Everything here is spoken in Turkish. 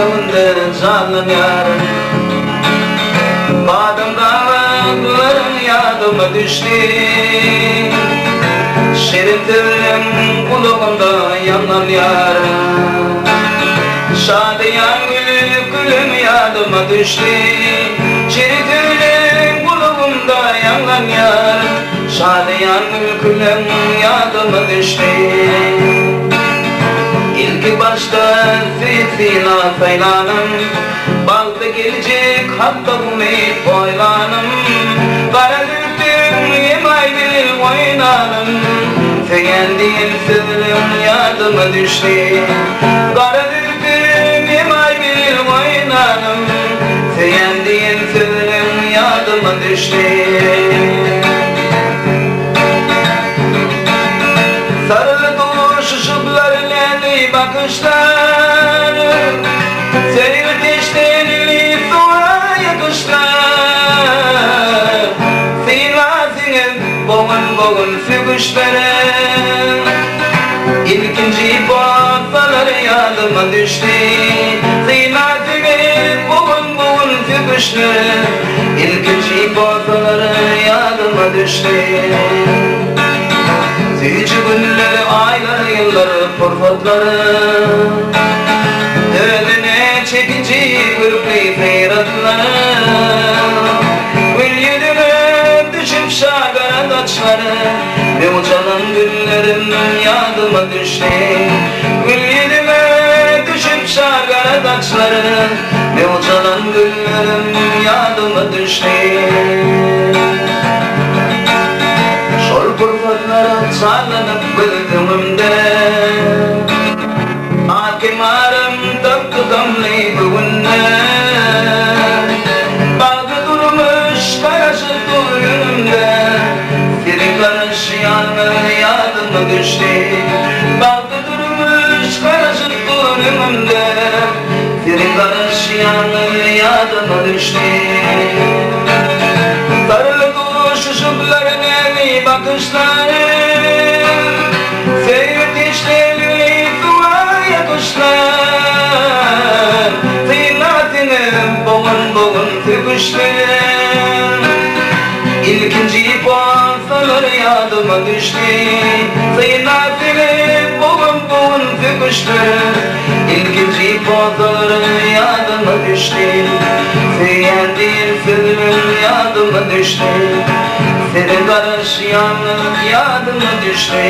Gönlümde canlanıyor. Badem dağlarım yadıma düştü. Şirin dilim kulağımda yanlanıyor. Şadiyan gülüm yadıma düştü. Şirin dilim kulağımda yanlanıyor. Şadiyan gülüm yadıma düştü. İlk başta fitna feylanım, balda gelecek hatta umut boylanım. Kara dürtüm yemay bilir oynanım, feyendiğin sırrım yadıma düştü. Kara dürtüm yemay bilir oynanım, feyendiğin sırrım yadıma düştü. Sarılı dolu şuşukların eli bakışlar, senin ateşlerini soğuğa yakışlar. Silahsının boğun fügüşlerin, İlkinci boğazaları yadıma düştü. Silahsının boğun fügüşlerin, İlkinci boğazaları yadıma düştü. Yüce günleri, ayları, yılları, fırsatları, önüne çekici gürpli feyratları, gül yüzüne düşüp şagara taçları, ve uçalan günlerim yadıma düştü. Gül yüzüne düşüp şagara taçları, ve uçalan günlerim yadıma düştü. Fırsatlara çalınıp bıldımımda, hakimarım tıpkı gamli bugünde. Bağda durmuş karşı dur yönümde, seni karışıyan yadıma düştü. Bağda durmuş karşı dur yönümde, seni karışıyan yadıma düştü. Sarılı dolu şuşukların eli bakışları, sevip işlerini suğa yakışlar. Zillatının boğun fügüşler, İlkinci boğazaları yadıma düştü. Zillatının boğun fügüşler, İlkinci boğazaları yadıma düştü. Feyendir sırrım yadıma düştü. Senin karışıyanlık yadıma düştü.